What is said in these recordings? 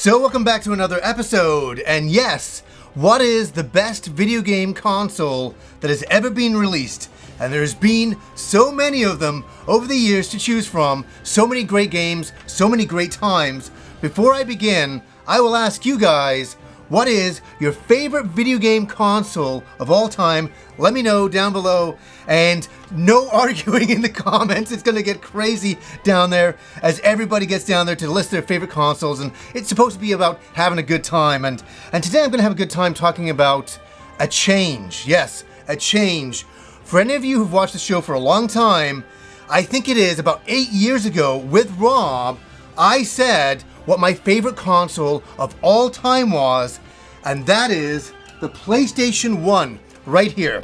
So welcome back to another episode, and yes, what is the best video game console that has ever been released? And there's been so many of them over the years to choose from, so many great games, so many great times. Before I begin, I will ask you guys, what is your favorite video game console of all time? Let me know down below, and no arguing in the comments. It's gonna get crazy down there as everybody gets down there to list their favorite consoles, and it's supposed to be about having a good time. And today I'm gonna have a good time talking about a change. Yes, a change. For any of you who've watched the show for a long time, I think it is about 8 years ago with Rob, I said what my favorite console of all time was, and that is the PlayStation 1 right here.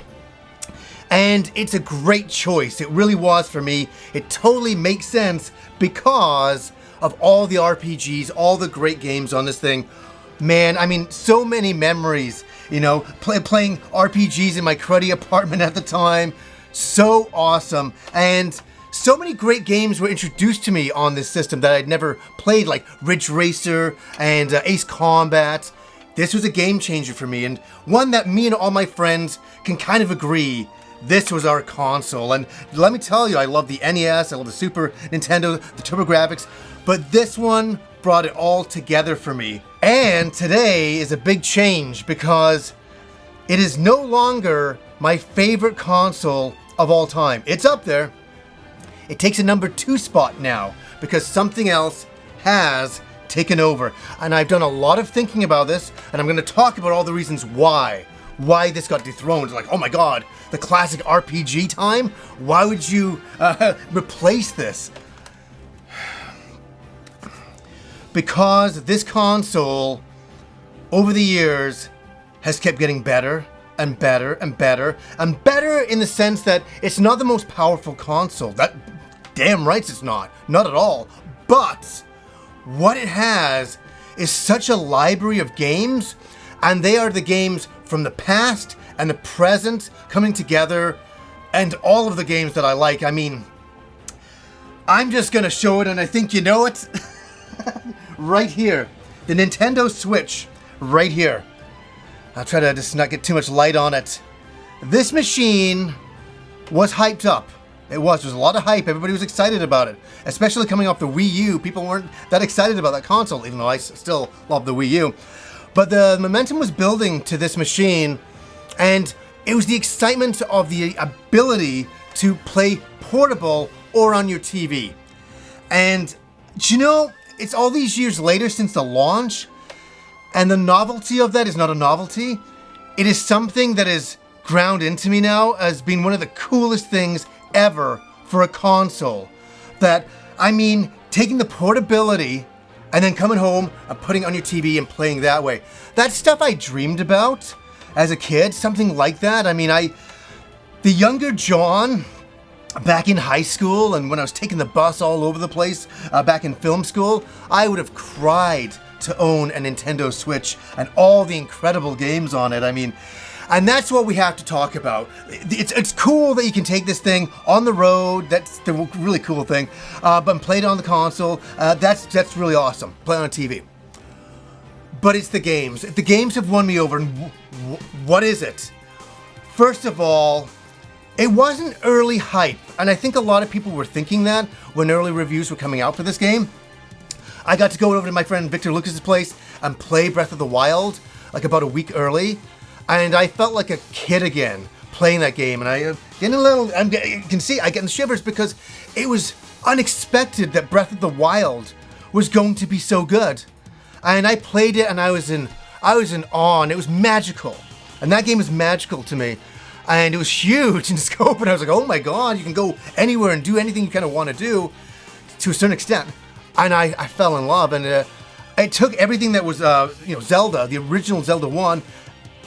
And it's a great choice. It really was for me. It totally makes sense because of all the RPGs, all the great games on this thing. Man, I mean, so many memories, you know, playing RPGs in my cruddy apartment at the time. So awesome. And so many great games were introduced to me on this system that I'd never played, like Ridge Racer and Ace Combat. This was a game changer for me, and one that me and all my friends can kind of agree, this was our console. And let me tell you, I love the NES, I love the Super Nintendo, the TurboGrafx, but this one brought it all together for me. And today is a big change because it is no longer my favorite console of all time. It's up there. It takes a number 2 spot now because something else has taken over. And I've done a lot of thinking about this, and I'm going to talk about all the reasons why this got dethroned. Like, oh my god, the classic RPG time? Why would you replace this? Because this console, over the years, has kept getting better and better and better and better in the sense that it's not the most powerful console. That damn right it's not at all. But what it has is such a library of games, and they are the games from the past and the present coming together, and all of the games that I like. I mean, I'm just gonna show it, and I think you know it. Right here, the Nintendo Switch, right here. I'll try to just not get too much light on it. This machine was hyped up. It was. There was a lot of hype. Everybody was excited about it, especially coming off the Wii U. People weren't that excited about that console, even though I still love the Wii U. But the momentum was building to this machine, and it was the excitement of the ability to play portable or on your TV. And, you know, it's all these years later since the launch, and the novelty of that is not a novelty. It is something that is ground into me now as being one of the coolest things ever for a console. That, I mean, taking the portability and then coming home and putting it on your TV and playing that way. That's stuff I dreamed about as a kid, something like that. I mean, the younger John back in high school and when I was taking the bus all over the place back in film school, I would have cried to own a Nintendo Switch and all the incredible games on it. I mean, and that's what we have to talk about. It's cool that you can take this thing on the road. That's the really cool thing. But play it on the console. That's really awesome. Play it on TV. But it's the games. The games have won me over. And what is it? First of all, it wasn't early hype. And I think a lot of people were thinking that when early reviews were coming out for this game. I got to go over to my friend Victor Lucas's place and play Breath of the Wild like about a week early. And I felt like a kid again playing that game, and I you can see I get the shivers because it was unexpected that Breath of the Wild was going to be so good. And I played it, and I was in awe, and it was magical. And that game was magical to me, and it was huge in scope. And I was like, oh my god, you can go anywhere and do anything you kind of want to do to a certain extent. And I fell in love, and it took everything that was Zelda, the original Zelda 1.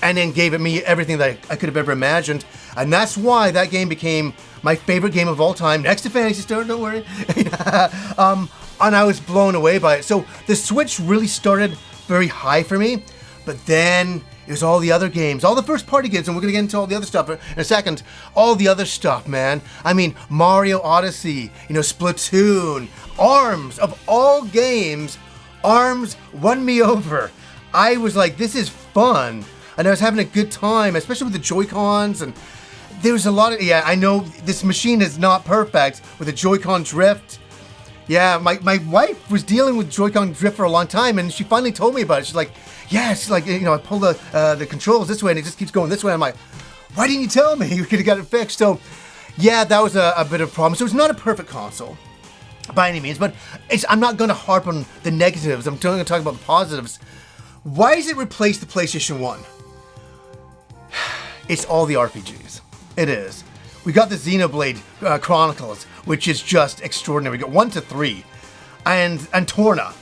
And then gave it me everything that I could have ever imagined. And that's why that game became my favorite game of all time, next to Phantasy Star, don't worry. And I was blown away by it. So the Switch really started very high for me, but then it was all the other games, all the first party games, and we're gonna get into all the other stuff in a second. All the other stuff, man. I mean, Mario Odyssey, Splatoon, ARMS, of all games, ARMS won me over. I was like, this is fun. And I was having a good time, especially with the Joy-Cons. And there was a lot of, I know this machine is not perfect with the Joy-Con drift. Yeah, my wife was dealing with Joy-Con drift for a long time, and she finally told me about it. She's like, I pull the controls this way and it just keeps going this way. I'm like, why didn't you tell me? You could have got it fixed. So yeah, that was a bit of a problem. So it's not a perfect console by any means, but I'm not going to harp on the negatives. I'm going to talk about the positives. Why does it replace the PlayStation 1? It's all the RPGs. It is. We got the Xenoblade Chronicles, which is just extraordinary. We got 1 to 3. And Torna.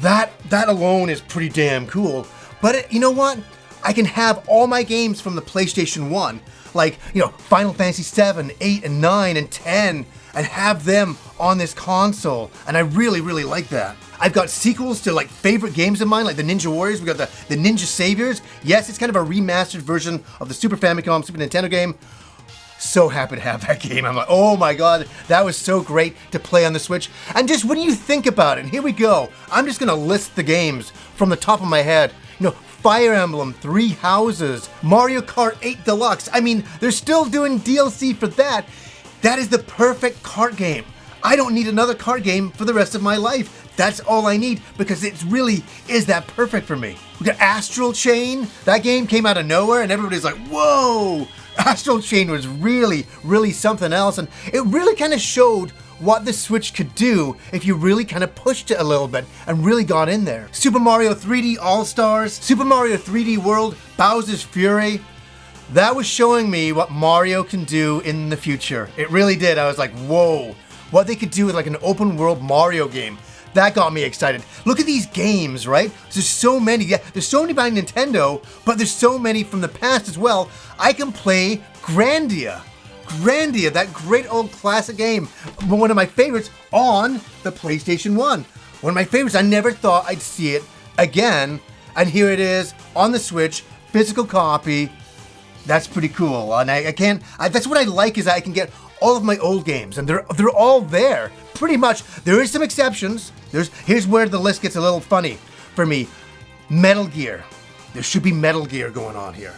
That alone is pretty damn cool. But you know what? I can have all my games from the PlayStation 1, like, Final Fantasy 7, 8, and 9, and 10, and have them on this console. And I really, really like that. I've got sequels to like favorite games of mine, like the Ninja Warriors. We got the Ninja Saviors. Yes, it's kind of a remastered version of the Super Famicom, Super Nintendo game. So happy to have that game. I'm like, oh my god, that was so great to play on the Switch. And just when you think about it, here we go. I'm just gonna list the games from the top of my head. Fire Emblem, 3 Houses, Mario Kart 8 Deluxe. I mean, they're still doing DLC for that. That is the perfect kart game. I don't need another kart game for the rest of my life. That's all I need because it really is that perfect for me. We got Astral Chain. That game came out of nowhere and everybody's like, whoa! Astral Chain was really, really something else, and it really kind of showed what the Switch could do if you really kind of pushed it a little bit and really got in there. Super Mario 3D All-Stars, Super Mario 3D World, Bowser's Fury. That was showing me what Mario can do in the future. It really did. I was like, whoa, what they could do with like an open world Mario game. That got me excited. Look at these games, right? There's so many. Yeah, there's so many by Nintendo, but there's so many from the past as well. I can play Grandia. Grandia, that great old classic game. One of my favorites on the PlayStation 1. One of my favorites. I never thought I'd see it again. And here it is on the Switch, physical copy. That's pretty cool. And that's what I like is I can get all of my old games and they're all there. Pretty much. There is some exceptions. Here's where the list gets a little funny for me. Metal Gear. There should be Metal Gear going on here.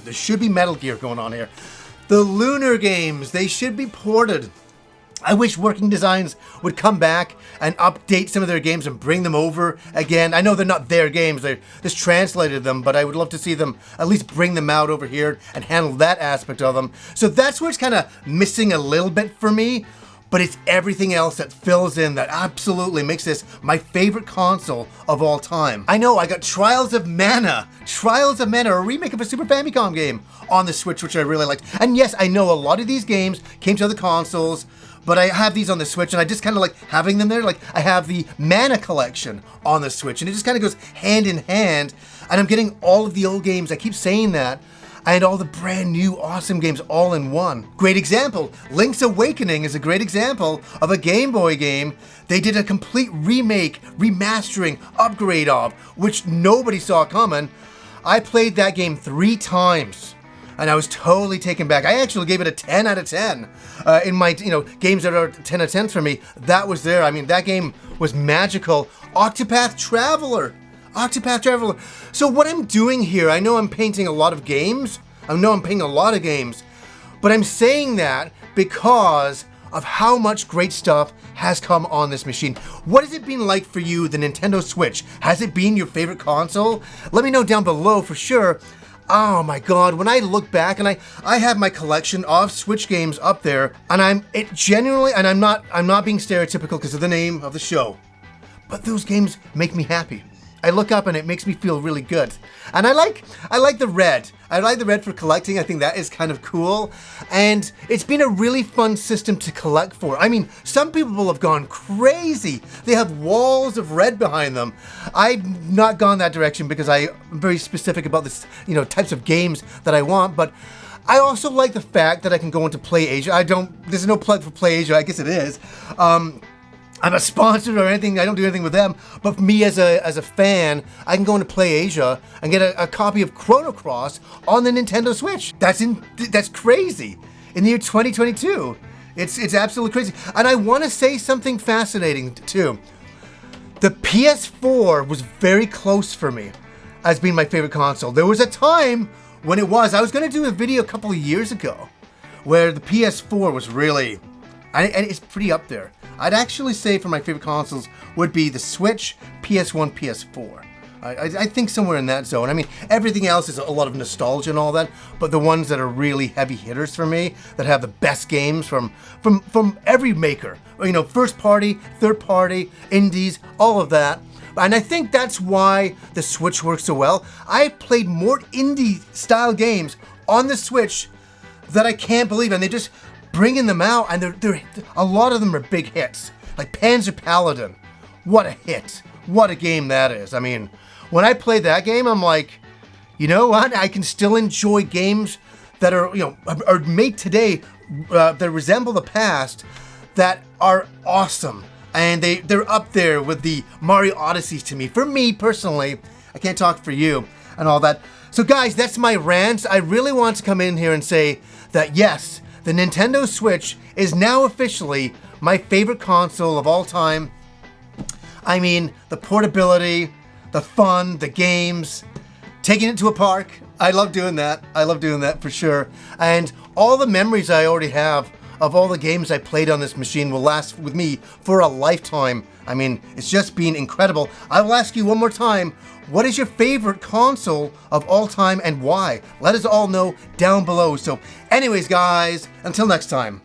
The Lunar games, they should be ported. I wish Working Designs would come back and update some of their games and bring them over again. I know they're not their games, they just translated them, but I would love to see them at least bring them out over here and handle that aspect of them. So that's where it's kind of missing a little bit for me, but it's everything else that fills in that absolutely makes this my favorite console of all time. I know, I got Trials of Mana, a remake of a Super Famicom game on the Switch, which I really liked. And yes, I know a lot of these games came to other consoles, but I have these on the Switch and I just kind of like having them there. Like I have the Mana collection on the Switch and it just kind of goes hand in hand. And I'm getting all of the old games, I keep saying that, and all the brand new awesome games all in one. Great example, Lynx Awakening is a great example of a Game Boy game they did a complete remake, remastering, upgrade of, which nobody saw coming. I played that game 3 times. And I was totally taken back. I actually gave it a 10 out of 10. In my, games that are 10 out of 10 for me, that was there. I mean, that game was magical. Octopath Traveler. So what I'm doing here, I know I'm painting a lot of games. But I'm saying that because of how much great stuff has come on this machine. What has it been like for you, the Nintendo Switch? Has it been your favorite console? Let me know down below for sure. Oh my god, when I look back and I have my collection of Switch games up there, and I'm not being stereotypical because of the name of the show, but those games make me happy. I look up and it makes me feel really good. And I like the red. I like the red for collecting. I think that is kind of cool. And it's been a really fun system to collect for. I mean, some people have gone crazy. They have walls of red behind them. I've not gone that direction because I'm very specific about this, types of games that I want. But I also like the fact that I can go into Play Asia. There's no plug for Play Asia. I guess it is. I'm not sponsored or anything. I don't do anything with them. But for me as a fan, I can go into Play Asia and get a copy of Chrono Cross on the Nintendo Switch. That's crazy. In the year 2022, it's absolutely crazy. And I want to say something fascinating too. The PS4 was very close for me as being my favorite console. There was a time when it was. I was going to do a video a couple of years ago where the PS4 was really, and it's pretty up there. I'd actually say for my favorite consoles would be the Switch, PS1, PS4. I think somewhere in that zone. I mean, everything else is a lot of nostalgia and all that, but the ones that are really heavy hitters for me, that have the best games from every maker, you know, first party, third party, indies, all of that. And I think that's why the Switch works so well. I played more indie style games on the Switch that I can't believe, and they're just bringing them out, and they're a lot of them are big hits. Like Panzer Paladin, what a hit! What a game that is. I mean, when I played that game, I'm like, you know what? I can still enjoy games that are, you know, are made today that resemble the past, that are awesome. And they're up there with the Mario Odysseys to me. For me, personally, I can't talk for you and all that. So guys, that's my rant. I really want to come in here and say that yes, the Nintendo Switch is now officially my favorite console of all time. I mean, the portability, the fun, the games, taking it to a park. I love doing that. I love doing that for sure. And all the memories I already have of all the games I played on this machine will last with me for a lifetime. I mean, it's just been incredible. I will ask you one more time, what is your favorite console of all time and why? Let us all know down below. So anyways, guys, until next time.